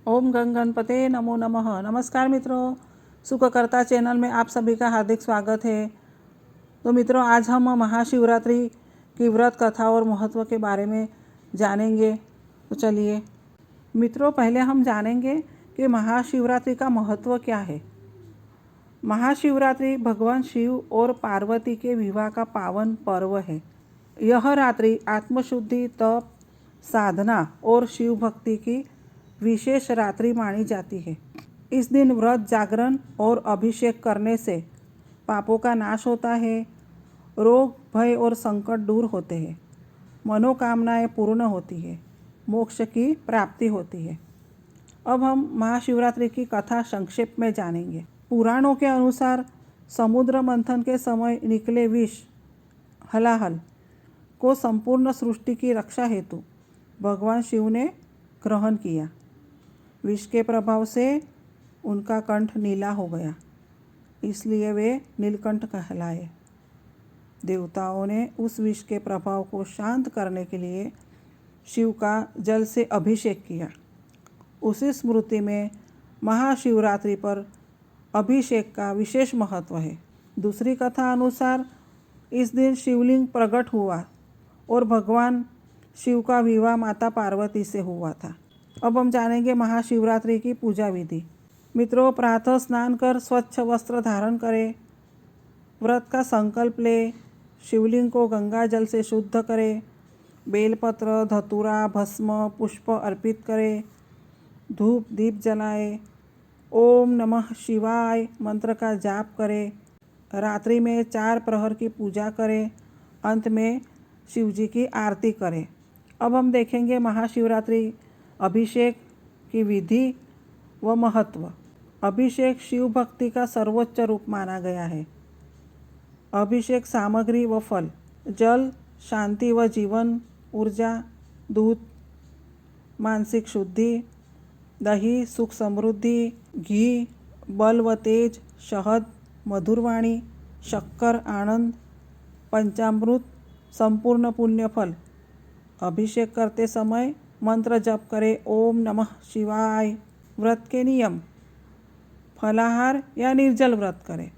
ओम गंग गणपते नमो नमः। नमस्कार मित्रों, सुखकर्ता चैनल में आप सभी का हार्दिक स्वागत है। तो मित्रों, आज हम महाशिवरात्रि की व्रत कथा और महत्व के बारे में जानेंगे। तो चलिए मित्रों, पहले हम जानेंगे कि महाशिवरात्रि का महत्व क्या है। महाशिवरात्रि भगवान शिव और पार्वती के विवाह का पावन पर्व है। यह रात्रि आत्मशुद्धि, तप, साधना और शिव भक्ति की विशेष रात्रि मानी जाती है। इस दिन व्रत, जागरण और अभिषेक करने से पापों का नाश होता है, रोग, भय और संकट दूर होते हैं, मनोकामनाएं पूर्ण होती है, मोक्ष की प्राप्ति होती है। अब हम महाशिवरात्रि की कथा संक्षेप में जानेंगे। पुराणों के अनुसार समुद्र मंथन के समय निकले विष हलाहल को संपूर्ण सृष्टि की रक्षा हेतु भगवान शिव ने ग्रहण किया। विष के प्रभाव से उनका कंठ नीला हो गया, इसलिए वे नीलकंठ कहलाए। देवताओं ने उस विष के प्रभाव को शांत करने के लिए शिव का जल से अभिषेक किया। उसी स्मृति में महाशिवरात्रि पर अभिषेक का विशेष महत्व है। दूसरी कथा अनुसार इस दिन शिवलिंग प्रकट हुआ और भगवान शिव का विवाह माता पार्वती से हुआ था। अब हम जानेंगे महाशिवरात्रि की पूजा विधि। मित्रों, प्रातः स्नान कर स्वच्छ वस्त्र धारण करें, व्रत का संकल्प ले, शिवलिंग को गंगा जल से शुद्ध करें, बेलपत्र, धतूरा, भस्म, पुष्प अर्पित करें, धूप दीप जलाएं, ओम नमः शिवाय मंत्र का जाप करें, रात्रि में 4 प्रहर की पूजा करें, अंत में शिवजी की आरती करें। अब हम देखेंगे महाशिवरात्रि अभिषेक की विधि व महत्व। अभिषेक शिव भक्ति का सर्वोच्च रूप माना गया है। अभिषेक सामग्री व फल: जल शांति व जीवन ऊर्जा, दूध मानसिक शुद्धि, दही सुख समृद्धि, घी बल व तेज, शहद मधुरवाणी, शक्कर आनंद, पंचामृत संपूर्ण पुण्य फल। अभिषेक करते समय मंत्र जप करें, ओम नमः शिवाय। व्रत के नियम: फलाहार या निर्जल व्रत करें,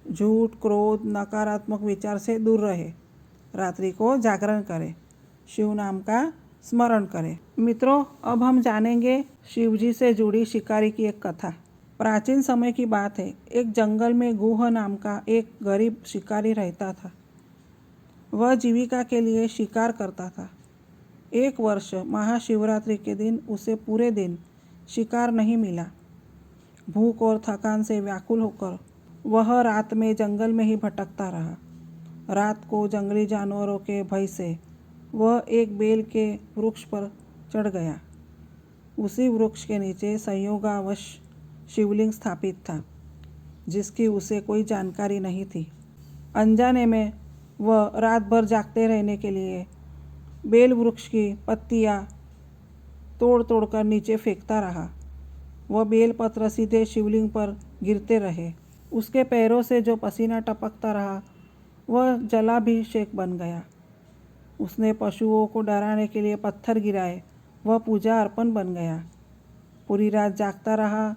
झूठ, क्रोध, नकारात्मक विचार से दूर रहे, रात्रि को जागरण करें, शिव नाम का स्मरण करें। मित्रों, अब हम जानेंगे शिवजी से जुड़ी शिकारी की एक कथा। प्राचीन समय की बात है। एक जंगल में गुह नाम का एक गरीब शिकारी रहता था। वह जीविका के लिए शिकार करता था। एक वर्ष महाशिवरात्रि के दिन उसे पूरे दिन शिकार नहीं मिला। भूख और थकान से व्याकुल होकर वह रात में जंगल में ही भटकता रहा। रात को जंगली जानवरों के भय से वह एक बेल के वृक्ष पर चढ़ गया। उसी वृक्ष के नीचे संयोगावश शिवलिंग स्थापित था, जिसकी उसे कोई जानकारी नहीं थी। अनजाने में वह रात भर जागते रहने के लिए बेल वृक्ष की पत्तियां तोड़ तोड़कर नीचे फेंकता रहा। वह बेल पत्र सीधे शिवलिंग पर गिरते रहे। उसके पैरों से जो पसीना टपकता रहा वह जलाभिषेक बन गया। उसने पशुओं को डराने के लिए पत्थर गिराए, वह पूजा अर्पण बन गया। पूरी रात जागता रहा,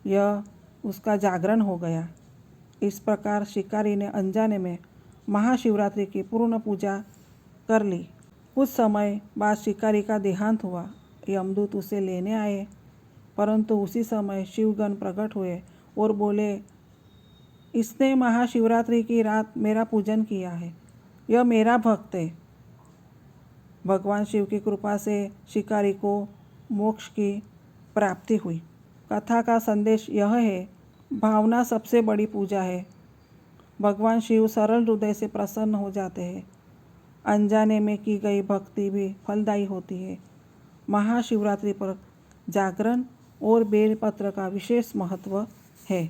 यह उसका जागरण हो गया। इस प्रकार शिकारी ने अनजाने में महाशिवरात्रि की पूर्ण पूजा कर ली। कुछ समय बाद शिकारी का देहांत हुआ। यमदूत उसे लेने आए, परंतु उसी समय शिवगण प्रकट हुए और बोले, इसने महाशिवरात्रि की रात मेरा पूजन किया है, यह मेरा भक्त है। भगवान शिव की कृपा से शिकारी को मोक्ष की प्राप्ति हुई। कथा का संदेश यह है, भावना सबसे बड़ी पूजा है। भगवान शिव सरल हृदय से प्रसन्न हो जाते हैं। अनजाने में की गई भक्ति भी फलदायी होती है। महाशिवरात्रि पर जागरण और बेलपत्र का विशेष महत्व है।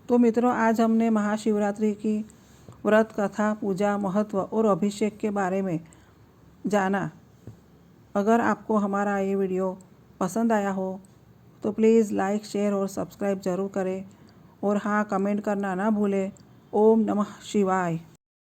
तो मित्रों, आज हमने महाशिवरात्रि की व्रत कथा, पूजा, महत्व और अभिषेक के बारे में जाना। अगर आपको हमारा ये वीडियो पसंद आया हो तो प्लीज़ लाइक, शेयर और सब्सक्राइब ज़रूर करें। और हाँ, कमेंट करना ना भूलें। ओम नमः शिवाय।